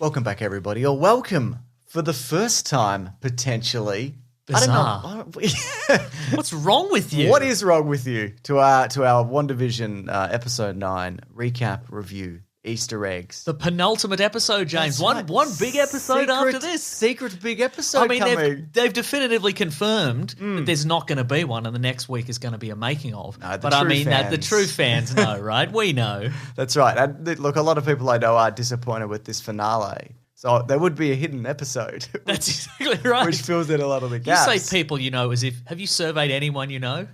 Welcome back, everybody, or welcome for the first time, potentially. Bizarre. I don't know. What's wrong with you? What is wrong with you? To our WandaVision episode 9 recap review, Easter eggs. The penultimate episode, James. That's One right. big episode after this. Secret big episode I mean, coming. they've definitively confirmed that there's not going to be one, and the next week is going to be a making of. No, but I mean, that the fans. true fans know, right? We know. That's right. And look, a lot of people I know are disappointed with this finale. So there would be a hidden episode. That's exactly right. Which fills in a lot of the You gaps. say people you know as if, have you surveyed anyone you know?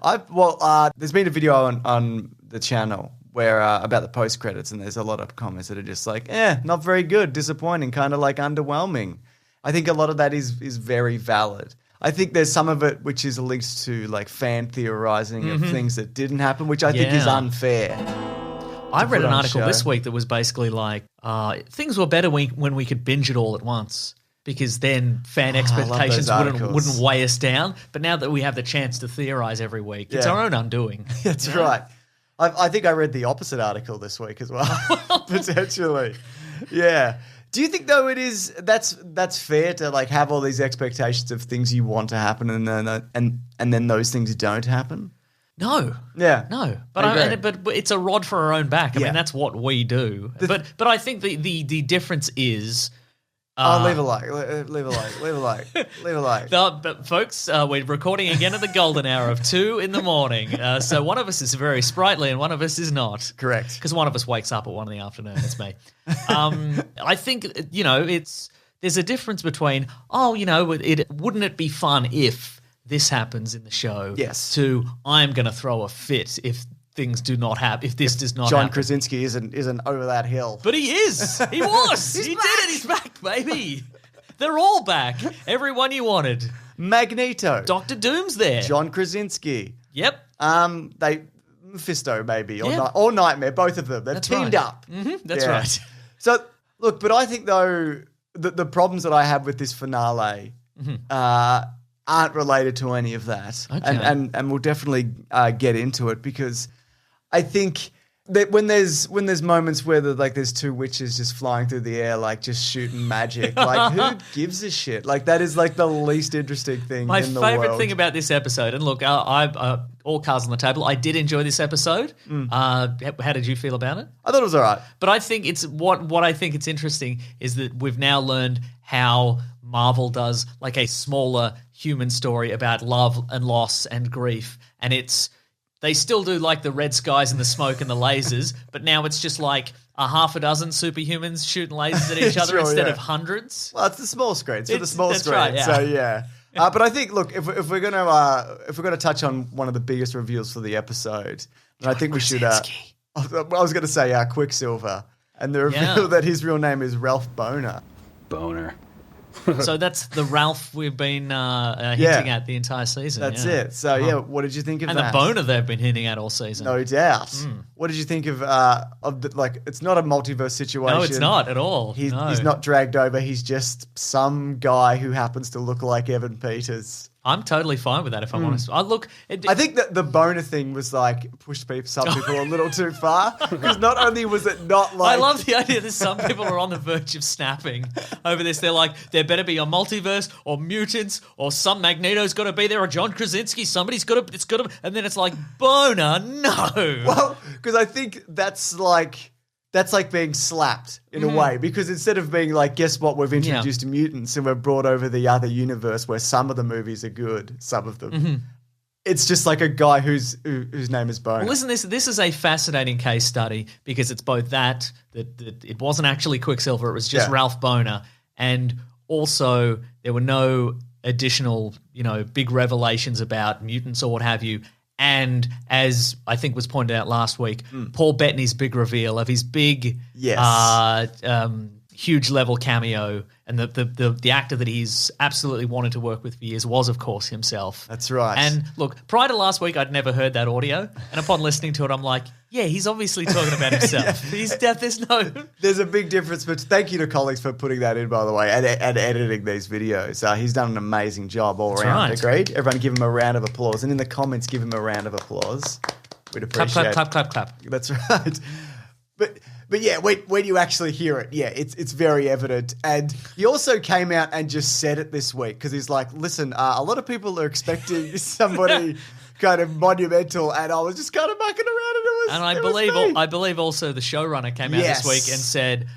There's been a video on the channel where about the post credits, and there's a lot of comments that are just like, not very good, disappointing, kind of like underwhelming. I think a lot of that is very valid. I think there's some of it which is linked to like fan theorizing of things that didn't happen, which I think is unfair. I read an article show. this week that was basically like, things were better when we could binge it all at once, because then fan expectations wouldn't weigh us down. But now that we have the chance to theorize every week, it's our own undoing. That's right. I think I read the opposite article this week as well, potentially. Yeah. Do you think though that's fair to like have all these expectations of things you want to happen and then those things don't happen? No. Yeah. No. I But it's a rod for our own back. I mean, that's what we do. But I think the difference is... leave a like. Leave a like. But folks, we're recording again at the golden hour of 2 a.m. So one of us is very sprightly and one of us is not. Correct. Because one of us wakes up at 1 p.m. It's me. I think, there's a difference between, wouldn't it be fun if this happens in the show? Yes. To I'm going to throw a fit if things do not happen, if this does not John happen. Krasinski isn't over that hill. But he is. He was. He did it. He's back, baby. They're all back. Everyone you wanted. Magneto. Dr. Doom's there. John Krasinski. Yep. Mephisto maybe or Nightmare, both of them. They've teamed up. Mm-hmm. That's right. So look, but I think though the problems that I have with this finale aren't related to any of that. Okay. And we'll definitely get into it, because I think that when there's moments where there's two witches just flying through the air, like just shooting magic, like who gives a shit? Like that is like the least interesting thing My in the world. favorite thing about this episode, and look, I all cards on the table. I did enjoy this episode. How did you feel about it? I thought it was all right. But I think it's what I think it's interesting is that we've now learned how Marvel does like a smaller human story about love and loss and grief, and they still do like the red skies and the smoke and the lasers, but now it's just like a half a dozen superhumans shooting lasers at each other instead of hundreds. Well, it's the small screen. It's for the small screen. Right, yeah. So yeah. But I think, look, if we're gonna touch on one of the biggest reveals for the episode, then I think we should. I was going to say Quicksilver, and the reveal that his real name is Ralph Boner. Boner. So that's the Ralph we've been hinting at the entire season. That's it. So what did you think of and that? the boner they've been hinting at all season. No doubt. What did you think of the, like? It's not a multiverse situation. No, it's not at all. He's not dragged over. He's just some guy who happens to look like Evan Peters. I'm totally fine with that, if I'm honest. I think that the boner thing was like pushed some people a little too far, because not only was it not like... I love the idea that some people are on the verge of snapping over this. They're like, there better be a multiverse or mutants or some Magneto's got to be there or John Krasinski. Somebody's got to... And then it's like, boner, no. Well, because I think that's like being slapped in a way, because instead of being like, guess what, we've introduced mutants and we've brought over the other universe where some of the movies are good, some of them. It's just like a guy whose name is Boner. Well, listen, this is a fascinating case study, because it's both that it wasn't actually Quicksilver, it was just Ralph Boner, and also there were no additional, big revelations about mutants or what have you. And as I think was pointed out last week, Paul Bettany's big reveal of his big, huge level cameo, and the actor that he's absolutely wanted to work with for years was, of course, himself. That's right. And look, prior to last week, I'd never heard that audio, and upon listening to it, I'm like, yeah, he's obviously talking about himself. There's a big difference, but thank you to colleagues for putting that in, by the way, and editing these videos. He's done an amazing job all around. Right. Agreed? Everyone give him a round of applause, and in the comments, give him a round of applause. We'd appreciate it. Clap. That's right. But But yeah, when you actually hear it, yeah, it's very evident. And he also came out and just said it this week because he's like, listen, a lot of people are expecting somebody kind of monumental, and I was just kind of mucking around, and it was. And I believe also the showrunner came out this week and said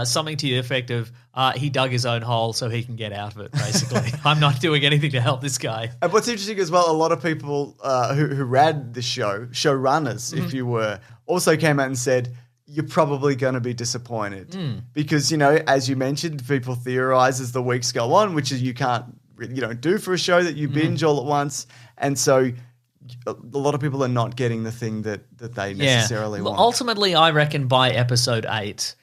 something to the effect of he dug his own hole so he can get out of it. Basically, I'm not doing anything to help this guy. And what's interesting as well, a lot of people who ran the showrunners, if you were, also came out and said, you're probably going to be disappointed because, as you mentioned, people theorize as the weeks go on, which is you don't do for a show that you binge all at once. And so a lot of people are not getting the thing that they necessarily want. Ultimately, I reckon by episode 8,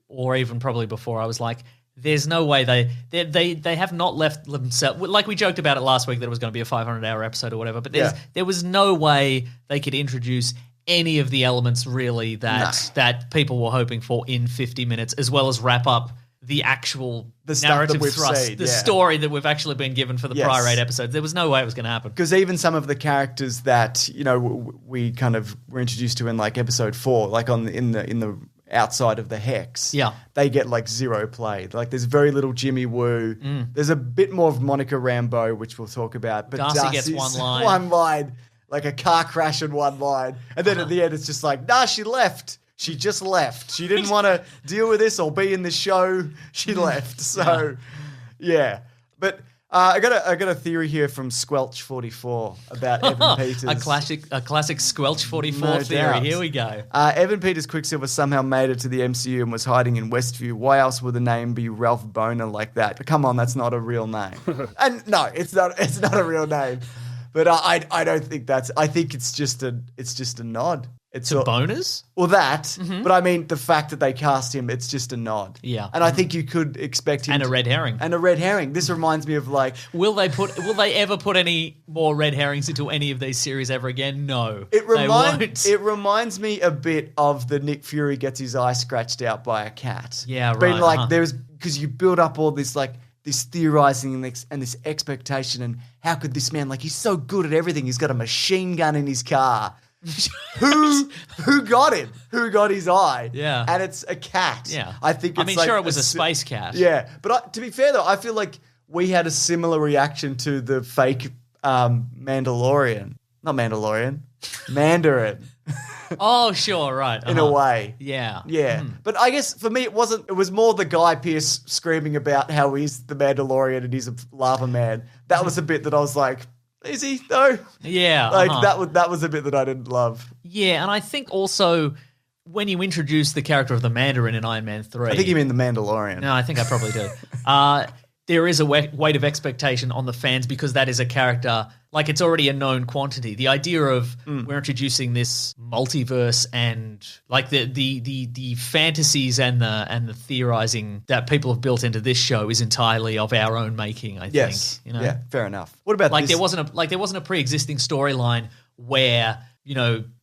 or even probably before, I was like, there's no way they have not left themselves, like we joked about it last week that it was going to be a 500-hour episode or whatever, but there was no way they could introduce any of the elements really that people were hoping for in 50 minutes, as well as wrap up the actual narrative thrust, the story that we've actually been given for the prior 8 episodes. There was no way it was going to happen. Because even some of the characters that, we kind of were introduced to in like episode 4, like in the outside of the hex, they get like 0 play. Like there's very little Jimmy Woo. There's a bit more of Monica Rambeau, which we'll talk about. But Darcy gets one line. One line, like a car crash in one line. And then at the end it's just like, nah, she left. She just left. She didn't want to deal with this or be in this show. She left. So, yeah. But I got a theory here from Squelch44 about Evan Peters. a classic Squelch44 theory. Doubt. Here we go. Evan Peters Quicksilver somehow made it to the MCU and was hiding in Westview. Why else would the name be Ralph Boner like that? But come on, that's not a real name. And no, it's not a real name. But I don't think that's. I think it's just a nod. It's to boners? Well, that. But I mean, the fact that they cast him, it's just a nod. Yeah. And I think you could expect him and a red herring. And a red herring. This reminds me of like. Will they ever put any more red herrings into any of these series ever again? No. They won't. It reminds me a bit of the Nick Fury gets his eye scratched out by a cat. Yeah, right. Being like, because you build up all this like. This theorizing and this expectation, and how could this man, like, he's so good at everything, he's got a machine gun in his car. Who got him? Who got his eye? Yeah. And it's a cat. Yeah. I think it's sure it was a space cat. Yeah. But to be fair, though, I feel like we had a similar reaction to the fake Mandalorian. Not Mandalorian. Mandarin. Oh, sure, right. In a way. Yeah. Yeah. But I guess for me, it was more the Guy Pearce screaming about how he's the Mandalorian and he's a lava man. That was a bit that I was like, is he though? Yeah. Like that was a bit that I didn't love. Yeah, and I think also when you introduce the character of the Mandarin in Iron Man 3. I think you mean the Mandalorian. No, I think I probably do. There is a weight of expectation on the fans because that is a character, like it's already a known quantity. The idea of we're introducing this multiverse and like the fantasies and the theorizing that people have built into this show is entirely of our own making, I think. Yeah, fair enough. What about like this? there wasn't a pre-existing storyline where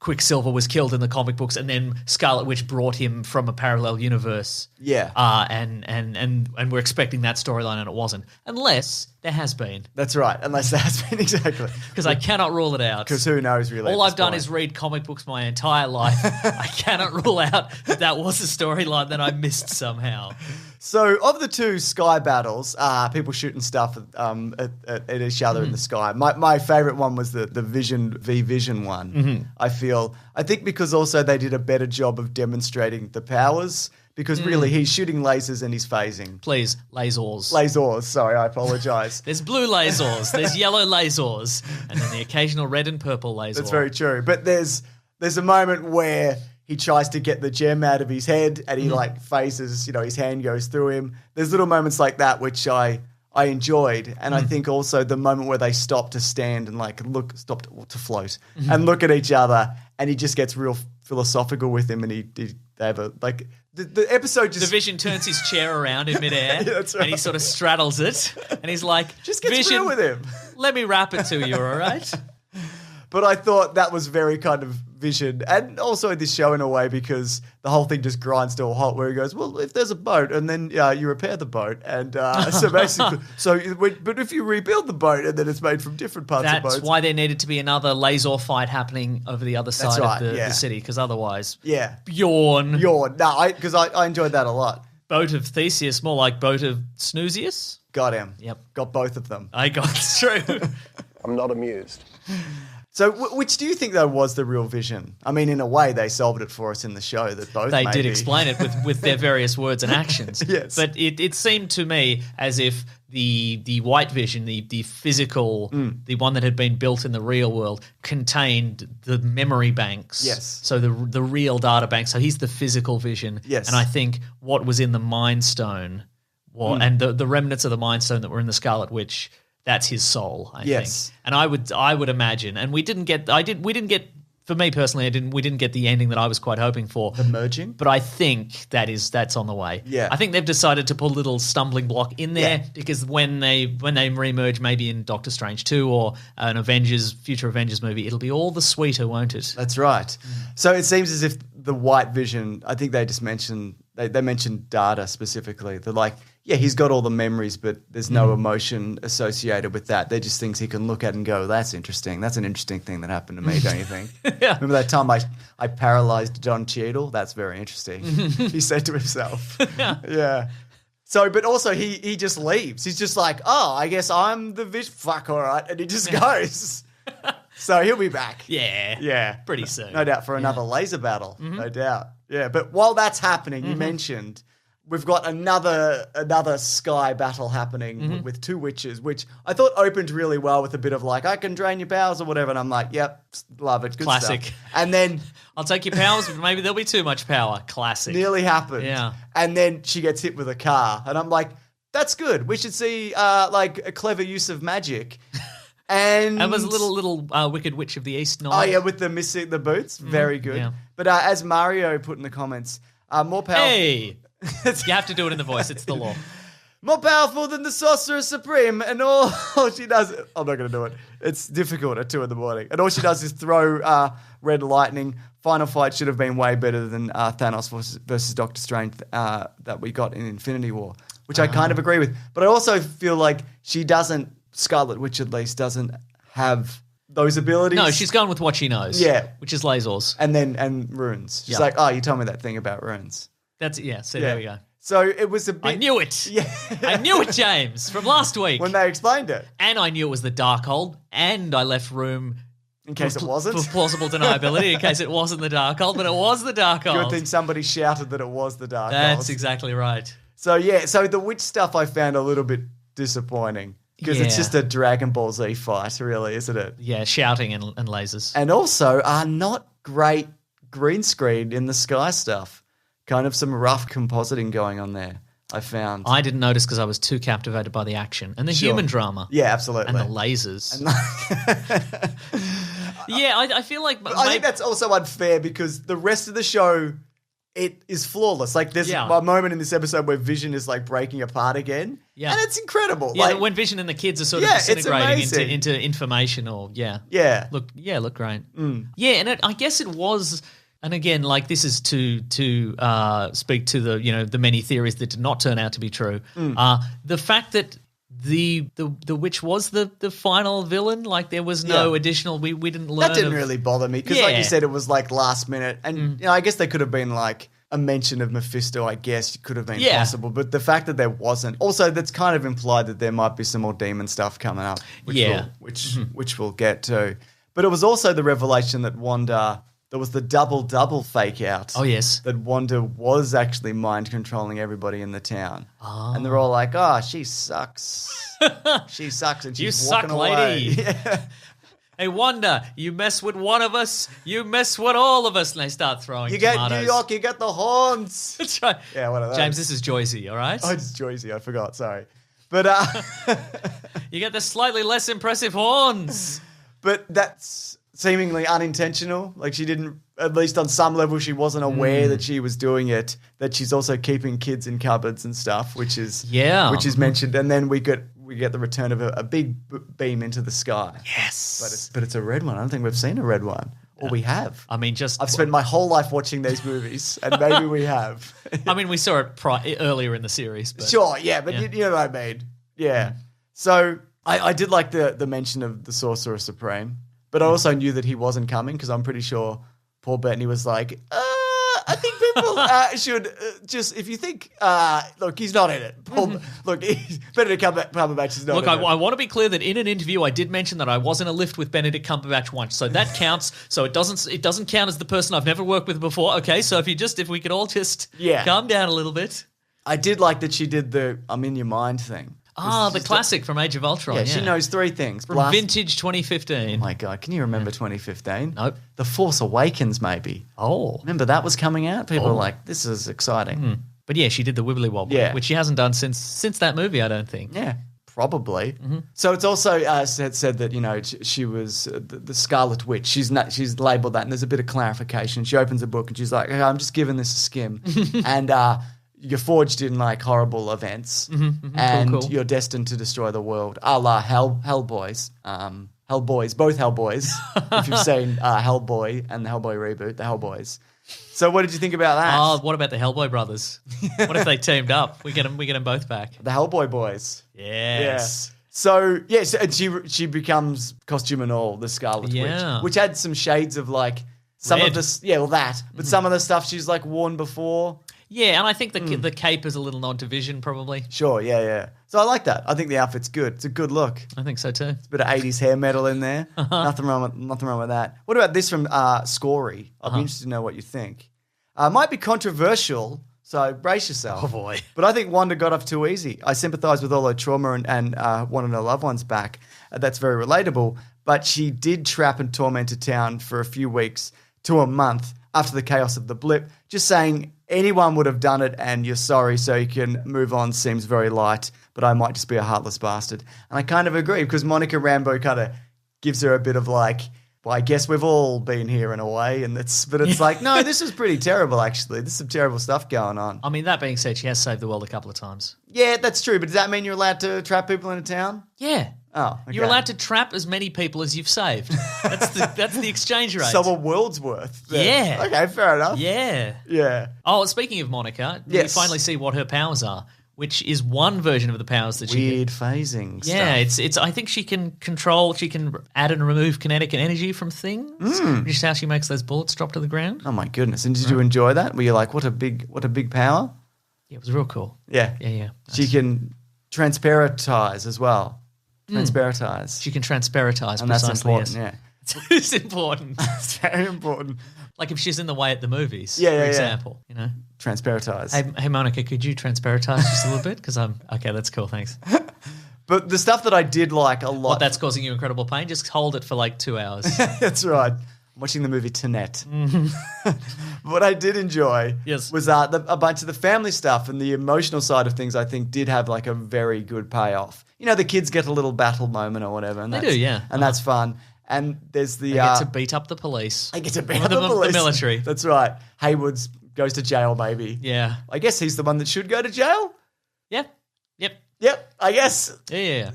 Quicksilver was killed in the comic books and then Scarlet Witch brought him from a parallel universe. Yeah. And we're expecting that storyline and it wasn't. Unless there has been. That's right. Unless there has been, exactly. Because I cannot rule it out. Because who knows really. All I've done is read comic books my entire life. I cannot rule out that was a storyline that I missed somehow. So, of the two sky battles, people shooting stuff at each other in the sky. My favorite one was the Vision v Vision one. I think because also they did a better job of demonstrating the powers. Because really, he's shooting lasers and he's phasing. Please, LAZORS. LAZORS, sorry, I apologise. There's blue LAZORS, there's yellow LAZORS, and then the occasional red and purple LAZOR. That's very true. But there's a moment where he tries to get the gem out of his head and he like phases, his hand goes through him. There's little moments like that which I enjoyed. And I think also the moment where they stop to stand and like stop to float and look at each other and he just gets real philosophical with him and they have a like the episode just... The Vision turns his chair around in midair that's right. and he sort of straddles it and he's like, just gets Vision, real with him. Let me wrap it to you, all right? But I thought that was very kind of Vision, and also this show in a way, because the whole thing just grinds to a halt where he goes, well, if there's a boat and then you repair the boat, and so basically, but if you rebuild the boat and then it's made from different parts of boats. That's why there needed to be another laser fight happening over the other side of the city, because otherwise, yawn. No, because I enjoyed that a lot. Boat of Theseus, more like Boat of Snoozius. Got him. Yep. Got both of them. I got through. I'm not amused. So which do you think, though, was the real Vision? I mean, in a way, they solved it for us in the show that both They did explain it with their various words and actions. Yes. But it seemed to me as if the white Vision, the physical, the one that had been built in the real world, contained the memory banks. Yes. So the real data bank. So he's the physical Vision. Yes. And I think what was in the Mind Stone, and the remnants of the Mind Stone that were in the Scarlet Witch, that's his soul, I think. And I would imagine, and we didn't get, for me personally, we didn't get the ending that I was quite hoping for. The merging? But I think that's on the way. Yeah. I think they've decided to put a little stumbling block in there because when they remerge, maybe in Doctor Strange 2 or an future Avengers movie, it'll be all the sweeter, won't it? That's right. So it seems as if the white Vision, I think they just mentioned, they mentioned data specifically. They're like, yeah, he's got all the memories, but there's no emotion associated with that. They're just things he can look at and go, that's interesting. That's an interesting thing that happened to me, don't you think? Yeah. Remember that time I paralyzed Don Cheadle? That's very interesting. He said to himself. Yeah. So, but also he just leaves. He's just like, oh, I guess I'm the Vision. Fuck, all right. And he just goes. So he'll be back. Yeah. Yeah. Pretty soon. No doubt for another laser battle. No doubt. Yeah. But while that's happening, you mentioned we've got another sky battle happening with two witches, which I thought opened really well with a bit of like, I can drain your powers or whatever. And I'm like, yep, love it. Good Classic. stuff. And then I'll take your powers, but maybe there'll be too much power. Classic. nearly happened. Yeah. And then she gets hit with a car. And I'm like, that's good. We should see like a clever use of magic. And was a little Wicked Witch of the East nod. Oh, yeah, with the boots. Very good. Yeah. But as Mario put in the comments, more powerful. Hey! You have to do it in the voice. It's the law. More powerful than the Sorcerer Supreme, and all she does... I'm not going to do it. It's difficult at 2 a.m. And all she does is throw red lightning. Final fight should have been way better than Thanos versus Doctor Strange that we got in Infinity War, which I kind of agree with. But I also feel like she doesn't... Scarlet Witch, at least, doesn't have those abilities. No, she's gone with what she knows. Yeah. Which is lasers. And runes. She's like, oh, you told me that thing about runes. That's there we go. So it was a bit... I knew it. Yeah. I knew it, James, from last week. When they explained it. And I knew it was the Darkhold, and I left room... In case it wasn't. For plausible deniability, in case it wasn't the Darkhold, but it was the Darkhold. Good thing somebody shouted that it was the Darkhold. That's exactly right. So the witch stuff I found a little bit disappointing. Because it's just a Dragon Ball Z fight, really, isn't it? Yeah, shouting and lasers. And also, not great green screen in the sky stuff. Kind of some rough compositing going on there, I found. I didn't notice because I was too captivated by the action and the human drama. Yeah, absolutely. And the lasers. Yeah, I feel like... I think that's also unfair because the rest of the show... It is flawless. Like there's a moment in this episode where Vision is like breaking apart again. Yeah. And it's incredible. Yeah, like, when Vision and the kids are sort of disintegrating into information or Yeah. Look great. Yeah, and I guess it was, and again, like this is to speak to the many theories that did not turn out to be true. The fact that the witch was the final villain, like there was no additional, we didn't learn. That didn't really bother me because like you said, it was like last minute and I guess they could have been like a mention of Mephisto, I guess could have been possible, but the fact that there wasn't, also that's kind of implied that there might be some more demon stuff coming up, which we'll get to. But it was also the revelation that Wanda, there was the double fake out. Oh, yes. That Wanda was actually mind controlling everybody in the town. Oh. And they're all like, oh, she sucks. She sucks and she's walking away. You suck, lady. Yeah. Hey, Wanda, you mess with one of us, you mess with all of us. And they start throwing tomatoes. You get New York, you get the horns. That's right. Yeah, one of those. James, this is Joycey, all right? Oh, it's Joycey. I forgot. Sorry. But you get the slightly less impressive horns. But that's seemingly unintentional. Like she didn't, at least on some level, she wasn't aware that she was doing it. That she's also keeping kids in cupboards and stuff, which is mentioned. And then we we get the return of a big beam into the sky. Yes. But it's a red one. I don't think we've seen a red one. Or we have. I mean, I've spent my whole life watching these movies, and maybe we have. I mean, we saw it earlier in the series. But, sure, yeah, but you know what I mean. Yeah. So I did like the mention of the Sorcerer Supreme, but I also knew that he wasn't coming because I'm pretty sure Paul Bettany was like, I think people should just, if you think, look, he's not in it. Paul, look, he's Benedict Cumberbatch is not Look, in it. I want to be clear that in an interview I did mention that I was in a lift with Benedict Cumberbatch once, so that counts. So it doesn't count as the person I've never worked with before. Okay, so if we could all just calm down a little bit. I did like that she did the I'm in your mind thing. The classic from Age of Ultron. Yeah, she knows three things. From vintage 2015. Oh my God, can you remember 2015? Nope. The Force Awakens, maybe. Oh. Remember that was coming out? People were like, this is exciting. But yeah, she did the Wibbly Wobbly, which she hasn't done since that movie, I don't think. Yeah, probably. So it's also said that, you know, she was the Scarlet Witch. She's labelled that, and there's a bit of clarification. She opens a book and she's like, okay, I'm just giving this a skim. And you're forged in like horrible events, and cool. You're destined to destroy the world, a la Hellboys. Hellboys, both Hellboys. If you've seen Hellboy and the Hellboy reboot, the Hellboys. So what did you think about that? Oh, what about the Hellboy brothers? What if they teamed up? We get them both back. The Hellboy boys. Yes. Yeah. So yes, and she becomes costume and all the Scarlet Witch, which had some shades of like some Red. of this, but some of the stuff she's like worn before. Yeah, and I think the cape is a little nod to Vision, probably. Sure, yeah. So I like that. I think the outfit's good. It's a good look. I think so too. It's a bit of 80s hair metal in there. Nothing wrong with that. What about this from Scory? I'd be interested to know what you think. Might be controversial, so brace yourself. Oh boy. But I think Wanda got off too easy. I sympathise with all her trauma and wanting her loved ones back. That's very relatable. But she did trap and torment a town for a few weeks to a month after the chaos of the blip. Just saying anyone would have done it and you're sorry so you can move on seems very light, but I might just be a heartless bastard. And I kind of agree because Monica Rambeau kind of gives her a bit of like, well, I guess we've all been here in a way. But it's like, no, this is pretty terrible actually. There's some terrible stuff going on. I mean, that being said, she has saved the world a couple of times. Yeah, that's true. But does that mean you're allowed to trap people in a town? Yeah. Oh, okay. You're allowed to trap as many people as you've saved. That's the exchange rate. So a world's worth. Then. Yeah. Okay, fair enough. Yeah. Oh, speaking of Monica, we finally see what her powers are, which is one version of the powers that she weird phasing stuff. Yeah, it's. I think she can control. She can add and remove kinetic energy from things. Which is how she makes those bullets drop to the ground. Oh my goodness! And did you enjoy that? Were you like, what a big power? Yeah, it was real cool. Yeah. She can transparentize as well. Transparentize. She can transparentize, and that's important. Yes. Yeah, it's important. It's very important. Like if she's in the way at the movies, for example, you know. Transparentize. Hey, Monica, could you transparentize just a little bit? Because okay, that's cool, thanks. But the stuff that I did like a lot. What, that's causing you incredible pain? Just hold it for like 2 hours. That's right. I'm watching the movie Tenet. What I did enjoy was a bunch of the family stuff and the emotional side of things. I think did have like a very good payoff. You know, the kids get a little battle moment or whatever. And they do, yeah. And that's fun. And there's the... They get to beat up the police. They get to beat up the police. The military. That's right. Hayward's goes to jail, maybe. Yeah. I guess he's the one that should go to jail? Yeah. Yep, I guess. Yeah.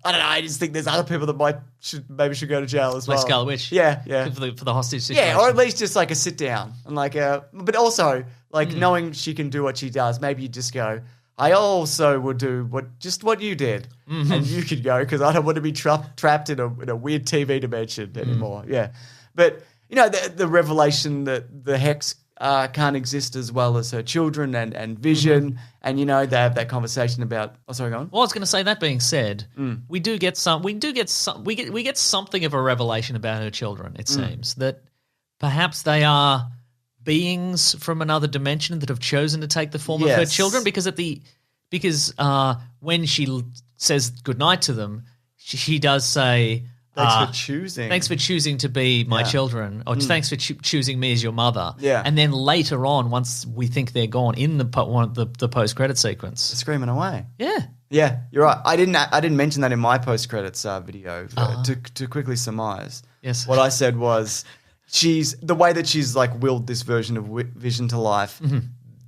I don't know. I just think there's other people that should go to jail as well. Like Scarlet Witch. Yeah. For the hostage situation. Yeah, or at least just like a sit down and like but also like knowing she can do what she does. Maybe you just go, I also would do what you did, and you could go because I don't want to be trapped in a weird TV dimension anymore. Yeah, but you know the revelation that the Hex can't exist as well as her children and Vision, and you know they have that conversation about. Oh, sorry, go on. Well, I was going to say that being said, we get something of a revelation about her children. It seems that perhaps they are beings from another dimension that have chosen to take the form of her children because when she says goodnight to them, she does say, Thanks for choosing to be my children, or thanks for choosing me as your mother. Yeah. And then later on, once we think they're gone, in the post-credit sequence. Screaming away. Yeah. Yeah, you're right. I didn't mention that in my post-credits video to quickly surmise. Yes. What I said was the way that she's like willed this version of Vision to life.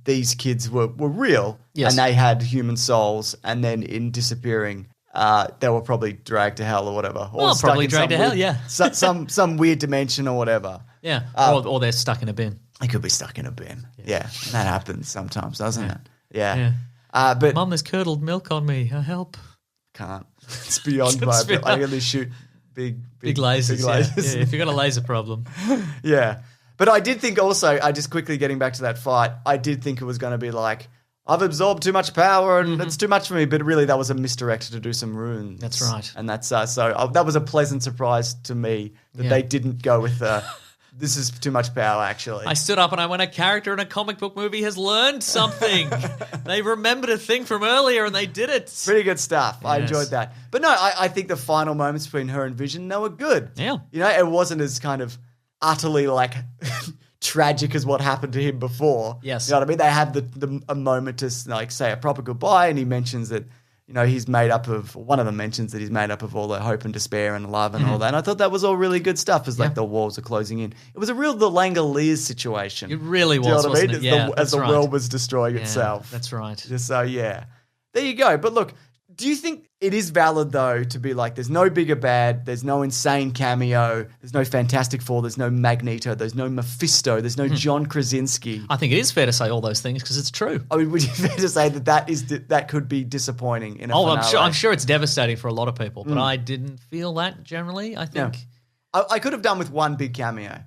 These kids were real, and they had human souls, and then in disappearing, they were probably dragged to hell or whatever. Or Well, stuck probably in dragged some to hell, weird- yeah. some weird dimension or whatever. Yeah. Or they're stuck in a bin. They could be stuck in a bin. Yeah. And that happens sometimes, doesn't it? Yeah. Yeah. But Mum, there's curdled milk on me. Help. can't. It's beyond It's my beyond- I really shoot big Big lasers. Yeah. If you've got a laser problem. Yeah. But I did think also, I just quickly getting back to that fight, I did think it was going to be like, I've absorbed too much power and it's too much for me. But really, that was a misdirect to do some runes. That's right. And that's that was a pleasant surprise to me that they didn't go with this is too much power, actually. I stood up and I went, a character in a comic book movie has learned something. They remembered a thing from earlier and they did it. Pretty good stuff. I Yes. enjoyed that. But no, I think the final moments between her and Vision, they were good. Yeah. You know, it wasn't as kind of utterly like tragic as what happened to him before. Yes. You know what I mean? They had a moment to like say a proper goodbye, and he mentions that, you know, he's made up of, one of them mentions that he's made up of all the hope and despair and love and all that. And I thought that was all really good stuff as like the walls are closing in. It was a real the Langoliers situation. It really Do you know was, what I mean? wasn't it? Yeah, As the that's world right. was destroying Yeah, itself. That's right. So, yeah. There you go. But look, do you think it is valid, though, to be like, there's no bigger bad, there's no insane cameo, there's no Fantastic Four, there's no Magneto, there's no Mephisto, there's no John Krasinski? I think it is fair to say all those things because it's true. I mean, would you fair to say that could be disappointing in a Oh, finale? I'm sure it's devastating for a lot of people, but I didn't feel that generally. I think. I could have done with one big cameo.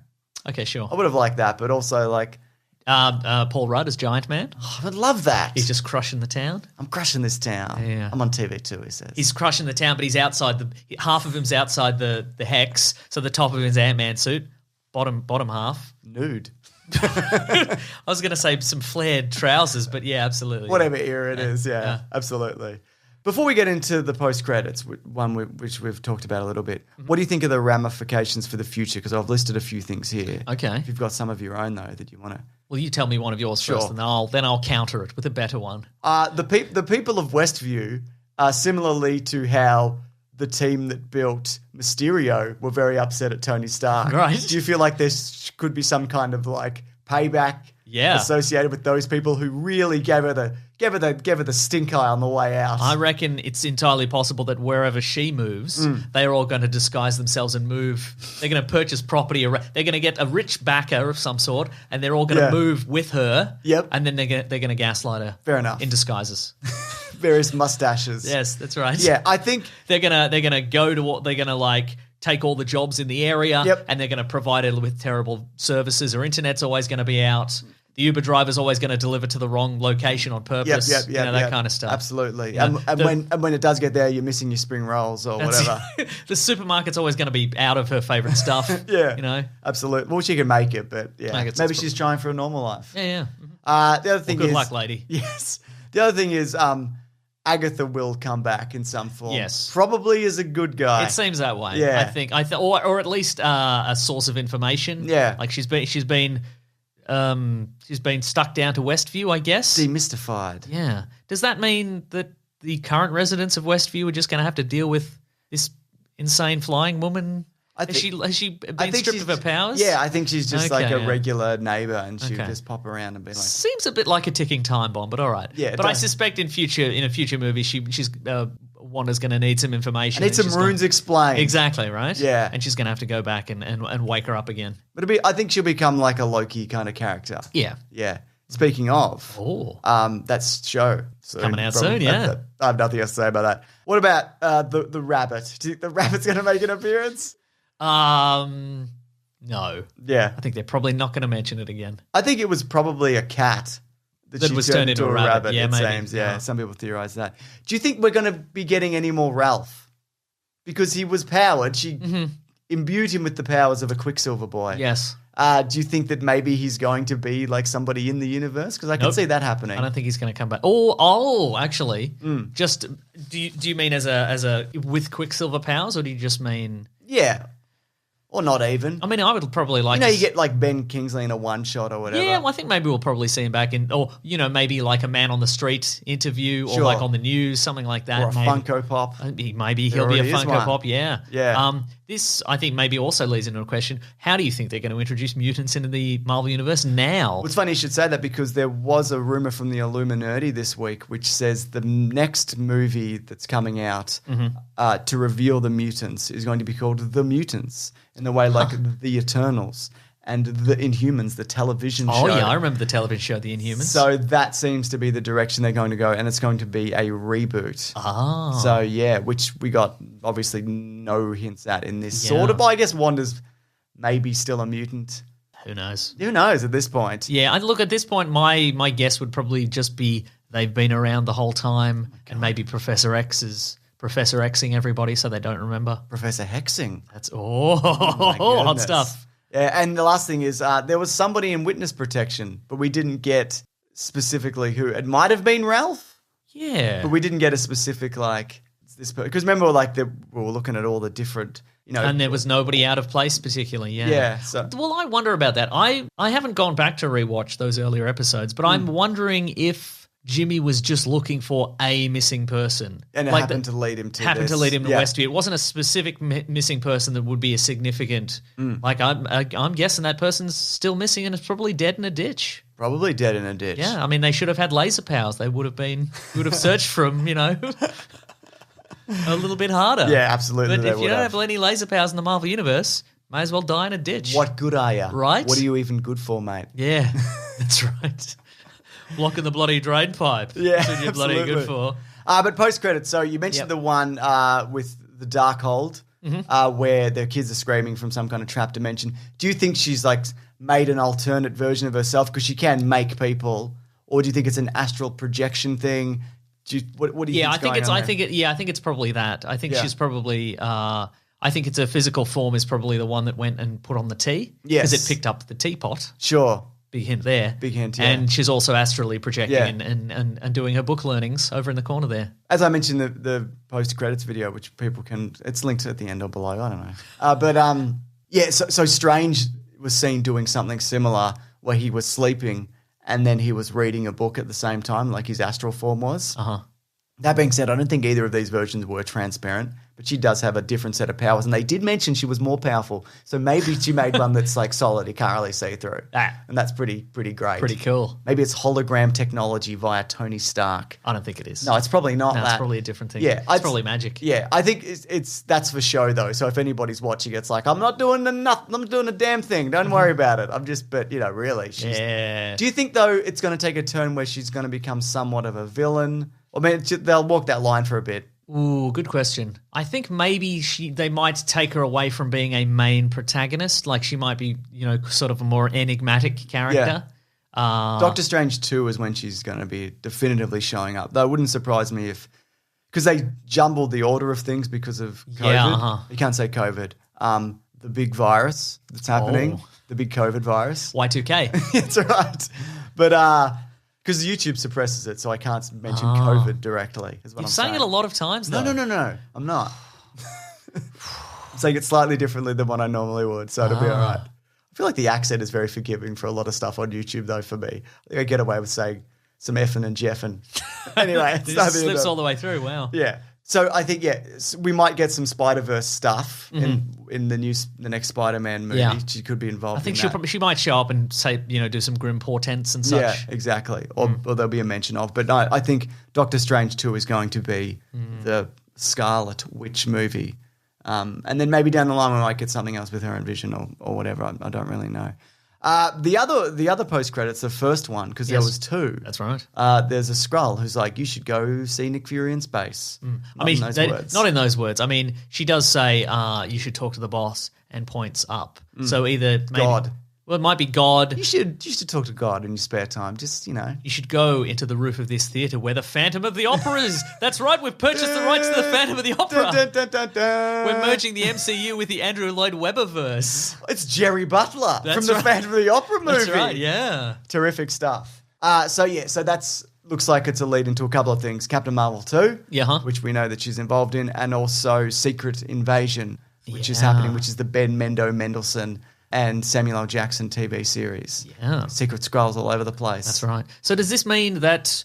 Okay, sure. I would have liked that, but also, like, Paul Rudd as Giant Man. I would love that. He's just crushing the town. I'm crushing this town. Yeah. I'm on TV too, he says. He's crushing the town, but he's outside half of him's outside the hex, so the top of him's Ant-Man suit, bottom half. Nude. I was going to say some flared trousers, but yeah, absolutely. Whatever era it is, yeah, absolutely. Before we get into the post-credits, which we've talked about a little bit, what do you think of the ramifications for the future? Because I've listed a few things here. Okay. If you've got some of your own, though, that you want to... Well, you tell me one of yours Sure. first, and then I'll counter it with a better one. The people of Westview, similarly to how the team that built Mysterio were very upset at Tony Stark. Right. Do you feel like there could be some kind of like payback associated with those people who really gave her the stink eye on the way out? I reckon it's entirely possible that wherever she moves, they're all going to disguise themselves and move. They're going to purchase property. They're going to get a rich backer of some sort, and they're all going to move with her. Yep. And then they're going to gaslight her. Fair enough. In disguises. Various mustaches. Yes, that's right. Yeah, I think... They're gonna go to what they're gonna like take all the jobs in the area, and they're gonna provide it with terrible services. Or internet's always gonna be out. The Uber driver's always gonna deliver to the wrong location on purpose. That kind of stuff. Absolutely. Yeah. And when it does get there, you're missing your spring rolls or whatever. The supermarket's always gonna be out of her favorite stuff. Yeah, you know. Absolutely. Well, she can make it, but maybe she's trying for a normal life. Yeah. The other thing Good is, luck, lady. Yes. The other thing is, Agatha will come back in some form. Yes. Probably as a good guy. It seems that way. Yeah. I think. Or at least a source of information. Yeah. Like she's been stuck down to Westview, I guess. Demystified. Yeah. Does that mean that the current residents of Westview are just going to have to deal with this insane flying woman? Has she been stripped of her powers? Yeah, I think she's just like a yeah. regular neighbor, and she'll just pop around and be like... Seems a bit like a ticking time bomb, but all right. Yeah, but I suspect in a future movie, she's Wanda's going to need some information. I need some runes explained. Exactly, right? Yeah. And she's going to have to go back and wake her up again. But I think she'll become like a Loki kind of character. Yeah. Yeah. Speaking of, that's show soon. Coming out soon, yeah. I have nothing else to say about that. What about the rabbit? Do you think the rabbit's going to make an appearance? No. Yeah. I think they're probably not going to mention it again. I think it was probably a cat that she was turned into a rabbit. Yeah, it maybe. seems. Yeah, Yeah. some people theorize that. Do you think we're going to be getting any more Ralph? Because he was powered. She imbued him with the powers of a Quicksilver boy. Yes. Do you think that maybe he's going to be like somebody in the universe? Because I can see that happening. I don't think he's going to come back. Oh, actually, just do you mean as a with Quicksilver powers, or do you just mean? Yeah. Or not even. I mean, I would probably like you get like Ben Kingsley in a one-shot or whatever. Yeah, well, I think maybe we'll probably see him back in, or, maybe like a man on the street interview or Sure. like on the news, something like that. Or a maybe. Funko Pop. Maybe he'll be a already is Funko one. Pop, yeah. Yeah. This, I think, maybe also leads into a question. How do you think they're going to introduce mutants into the Marvel Universe now? Well, it's funny you should say that because there was a rumor from the Illuminati this week which says the next movie that's coming out to reveal the mutants is going to be called The Mutants, in the way like The Eternals and The Inhumans, the television show. Oh, yeah, I remember the television show, The Inhumans. So that seems to be the direction they're going to go, and it's going to be a reboot. Ah. So, yeah, which we got obviously no hints at in this Yeah. sort of. I guess Wanda's maybe still a mutant. Who knows? Who knows at this point? Yeah, look, at this point, my guess would probably just be they've been around the whole time, and maybe Professor X is Professor Xing everybody so they don't remember. Professor Hexing. That's My hot goodness. stuff. Yeah, and the last thing is there was somebody in witness protection, but we didn't get specifically who. It might have been Ralph, Yeah. but we didn't get a specific like this because remember like we were looking at all the different And there was nobody out of place particularly, yeah. Yeah, so- Well, I wonder about that. I haven't gone back to rewatch those earlier episodes, but I'm wondering if Jimmy was just looking for a missing person. and it Like happened to lead him to happened this. to lead him to Yeah. Westview. It wasn't a specific missing person that would be a significant. Like I'm guessing that person's still missing and is probably dead in a ditch. Probably dead in a ditch. Yeah, I mean they should have had laser powers. They would have searched for him, a little bit harder. Yeah, absolutely. But they if you would don't have. have any laser powers in the Marvel universe, might as well die in a ditch. What good are you? Right? What are you even good for, mate? Yeah, that's right. Blocking the bloody drain pipe. Yeah, That's what you're bloody good absolutely. for. But post credits. So you mentioned Yep. the one with the Darkhold, where the kids are screaming from some kind of trap dimension. Do you think she's like made an alternate version of herself because she can make people, or do you think it's an astral projection thing? What do you? Yeah, I think's think going it's. on I there? think it. Yeah, I think it's probably that. I think Yeah. she's probably. I think it's her physical form is probably the one that went and put on the tea. Yes. because it picked up the teapot. Sure. Big hint there. Big hint, yeah. And she's also astrally projecting Yeah. and doing her book learnings over in the corner there. As I mentioned, the post credits video, which people can, it's linked at the end or below. I don't know. Yeah. So Strange was seen doing something similar where he was sleeping and then he was reading a book at the same time, like his astral form was. Uh-huh. That being said, I don't think either of these versions were transparent, but she does have a different set of powers. And they did mention she was more powerful. So maybe she made one that's like solid, you can't really see through. Ah. And that's pretty great. Pretty cool. Maybe it's hologram technology via Tony Stark. I don't think it is. No, it's probably not No, that. it's probably a different thing. Yeah, it's probably magic. Yeah, I think it's that's for show though. So if anybody's watching, it's like I'm not doing I'm doing a damn thing. Don't worry about it. I'm just, but really, she's. Yeah. Do you think though it's going to take a turn where she's going to become somewhat of a villain? I mean, they'll walk that line for a bit. Ooh, good question. I think maybe they might take her away from being a main protagonist. Like she might be, sort of a more enigmatic character. Doctor Strange 2 is when she's going to be definitively showing up. Though it wouldn't surprise me because they jumbled the order of things because of COVID. Yeah, uh-huh. You can't say COVID. The big virus that's happening, the big COVID virus. Y2K. That's right. But because YouTube suppresses it, so I can't mention COVID directly. Is what You're I'm saying it a lot of times, though. No. I'm not. I'm saying it slightly differently than what I normally would, so it'll be all right. I feel like the accent is very forgiving for a lot of stuff on YouTube, though, for me. I think I get away with saying some effing and jeffing. Anyway, It just slips all the way through. Wow. yeah. So I think, we might get some Spider-Verse stuff in the next Spider-Man movie. Yeah. She could be involved I think in that. she might show up and say, do some grim portents and such. Yeah, exactly. Or there'll be a mention of. But no, I think Doctor Strange 2 is going to be the Scarlet Witch movie. And then maybe down the line we might get something else with her and Vision or whatever. I don't really know. The other post credits, the first one, because there Yes. was two. That's right. There's a Skrull who's like, you should go see Nick Fury in space. I mean, in those words. not in those words. I mean, she does say you should talk to the boss and points up. So either maybe, God. Well, it might be God. You should talk to God in your spare time. Just, You should go into the roof of this theatre where the Phantom of the Opera is. That's right, we've purchased the rights to the Phantom of the Opera. Dun, dun, dun, dun. We're merging the MCU with the Andrew Lloyd Webber verse. It's Jerry Butler That's from the right. Phantom of the Opera movie. That's right, yeah. Terrific stuff. So that's looks like it's a lead into a couple of things. Captain Marvel 2, Yeah, huh? which we know that she's involved in, and also Secret Invasion. which is happening, which is the Ben Mendelsohn and Samuel L. Jackson TV series. Yeah. Secret Scrolls all over the place. That's right. So does this mean that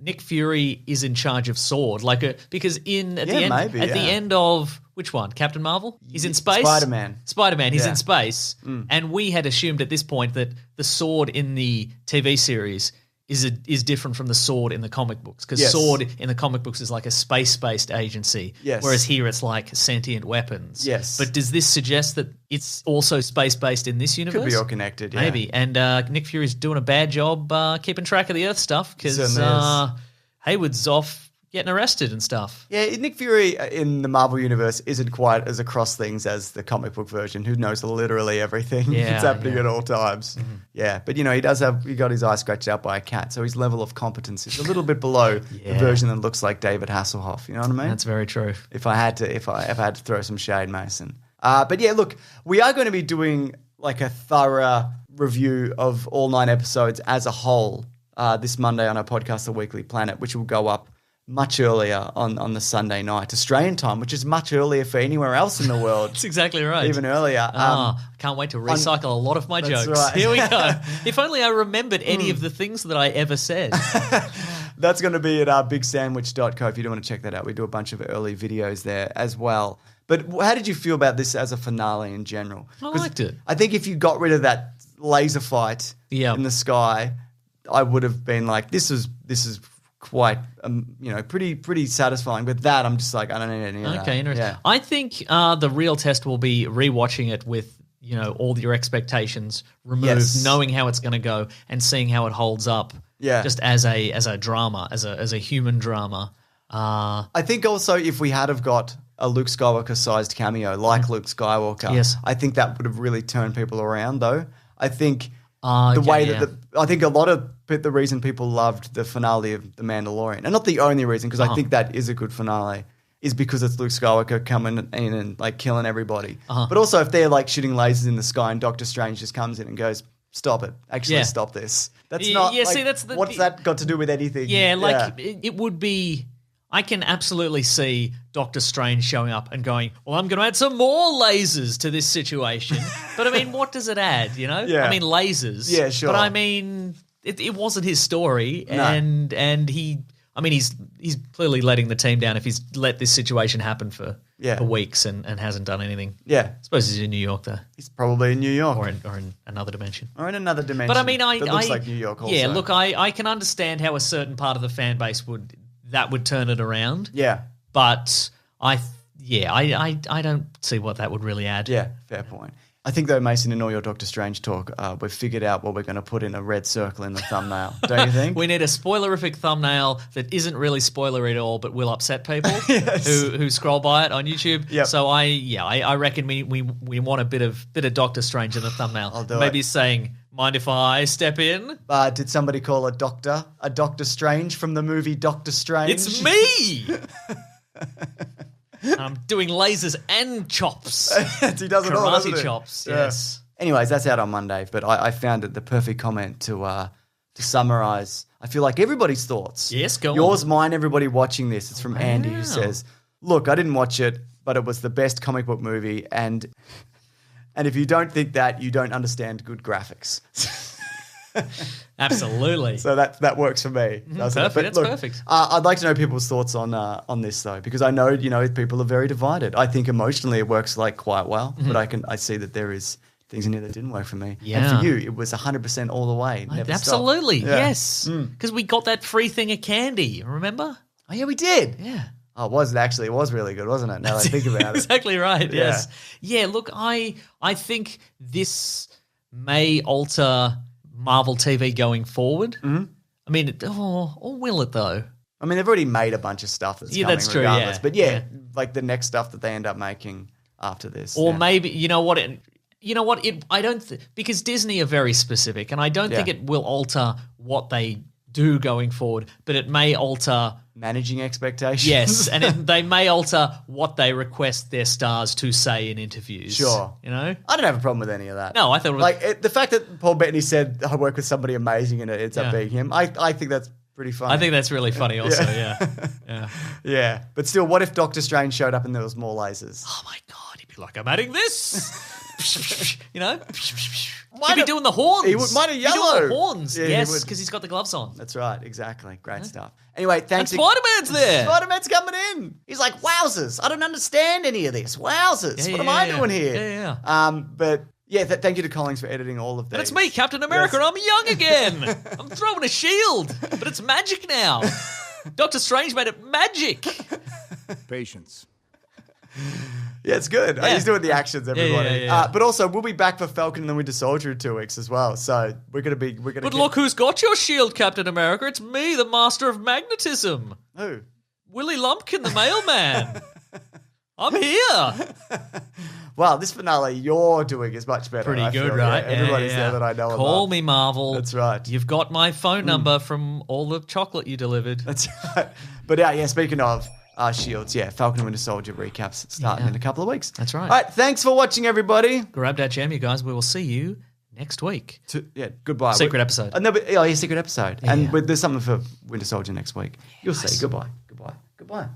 Nick Fury is in charge of S.W.O.R.D.? Because at the end of which one? Captain Marvel? He's in space? Spider-Man. He's in space. And we had assumed at this point that the S.W.O.R.D. in the TV series is different from the S.W.O.R.D. in the comic books, because S.W.O.R.D. in the comic books is like a space-based agency, whereas here it's like sentient weapons. Yes. But does this suggest that it's also space-based in this universe? Could be all connected, yeah. Maybe. And Nick Fury's doing a bad job keeping track of the Earth stuff, because Hayward's off getting arrested and stuff. Yeah, Nick Fury in the Marvel universe isn't quite as across things as the comic book version, who knows literally everything that's happening at all times. Mm-hmm. Yeah, but he got his eye scratched out by a cat, so his level of competence is a little bit below the version that looks like David Hasselhoff. You know what I mean? That's very true. If I had to throw some shade, Mason. But yeah, look, we are going to be doing like a thorough review of all 9 episodes as a whole this Monday on our podcast, The Weekly Planet, which will go up much earlier on the Sunday night, Australian time, which is much earlier for anywhere else in the world. That's exactly right. Even earlier. I can't wait to recycle a lot of my jokes. Right. Here we go. If only I remembered any of the things that I ever said. That's going to be at bigsandwich.co if you do want to check that out. We do a bunch of early videos there as well. But how did you feel about this as a finale in general? I liked it. I think if you got rid of that laser fight in the sky, I would have been like, this is quite, pretty satisfying. But that, I'm just like, I don't need any of that. Okay, interesting. Yeah. I think the real test will be rewatching it with, all your expectations removed, knowing how it's going to go and seeing how it holds up. Yeah. Just as a drama, as a human drama. I think also if we had have got a Luke Skywalker-sized cameo like Luke Skywalker, I think that would have really turned people around, though. I think I think a lot of the reason people loved the finale of The Mandalorian, and not the only reason, because I think that is a good finale, is because it's Luke Skywalker coming in and like killing everybody. But also if they're like shooting lasers in the sky and Doctor Strange just comes in and goes, stop it. Actually stop this. That's not what's that got to do with anything? It would be, I can absolutely see Doctor Strange showing up and going, well, I'm going to add some more lasers to this situation. But I mean, what does it add, Yeah. I mean, lasers. Yeah, sure. But I mean, it wasn't his story. And he's clearly letting the team down if he's let this situation happen for weeks and hasn't done anything. Yeah. I suppose he's in New York, though. He's probably in New York. Or in another dimension. Or in another dimension. But I mean, that looks like New York also. Yeah, look, I can understand how a certain part of the fan base would turn it around. Yeah. But I don't see what that would really add. Yeah, fair point. I think, though, Mason, in all your Doctor Strange talk, we've figured out what we're going to put in a red circle in the thumbnail. Don't you think? We need a spoilerific thumbnail that isn't really spoilery at all, but will upset people who scroll by it on YouTube. Yep. So I reckon we want a bit of Doctor Strange in the thumbnail. I'll do Maybe it. saying, mind if I step in? Did somebody call a Doctor Strange from the movie Doctor Strange? It's me! I'm doing lasers and chops. He does it all, doesn't he? Chops, yes. Anyways, that's out on Monday, but I found it the perfect comment to summarize, I feel like, everybody's thoughts. Yes, go on. Yours, mine, everybody watching this. It's from Andy, who says, look, I didn't watch it, but it was the best comic book movie, and if you don't think that, you don't understand good graphics. Absolutely. So that works for me. Perfect. That's perfect. I'd like to know people's thoughts on this though, because I know people are very divided. I think emotionally it works like quite well, but I see that there is things in here that didn't work for me. Yeah. And for you, it was 100% all the way. Never Absolutely. stopped. Yeah. Yes. Because we got that free thing of candy. Remember? Oh yeah, we did. Yeah. Oh, it was really good, wasn't it? Now that I think about it. Exactly right. Yes. Yeah. Look, I think this may alter Marvel TV going forward. Mm-hmm. I mean, or will it though? I mean, they've already made a bunch of stuff that's coming that's true, regardless. But like the next stuff that they end up making after this. Or maybe, I don't because Disney are very specific, and I don't think it will alter what they do going forward, but it may alter managing expectations. Yes, and they may alter what they request their stars to say in interviews. Sure. I don't have a problem with any of that. No, I thought it was... the fact that Paul Bettany said I work with somebody amazing and it ends up being him, I think that's pretty funny. I think that's really funny also, yeah. Yeah. But still, what if Doctor Strange showed up and there was more lasers? Oh my God, he'd be like, I'm adding this. You know? He'd be doing the horns. He might have yellow. Doing the horns. Yeah, Yes, because he's got the gloves on. That's right. Exactly. Great stuff. Anyway, And thanks. Spider-Man's there. Spider-Man's coming in. He's like, wowzers. I don't understand any of this. Wowzers. What am I doing here? Yeah. But yeah, thank you to Collings for editing all of these. And it's me, Captain America, and I'm young again. I'm throwing a shield, but it's magic now. Doctor Strange made it magic. Patience. Yeah, it's good. Yeah. He's doing the actions, everybody. Yeah. But also, we'll be back for Falcon and the Winter Soldier in 2 weeks as well. So But look who's got your shield, Captain America. It's me, the master of magnetism. Who? Willie Lumpkin, the mailman. I'm here. Wow, this finale you're doing is much better. Pretty I good, feel. right? Yeah, everybody's there that I know about. Call me, Marvel. That's right. You've got my phone number from all the chocolate you delivered. That's right. But yeah, speaking of shields, Falcon and Winter Soldier recaps starting in a couple of weeks. That's right. All right, thanks for watching, everybody. Grab that jam, you guys. We will see you next week. Goodbye. Secret episode. No, but secret episode. And there's something for Winter Soldier next week. You'll see. Goodbye.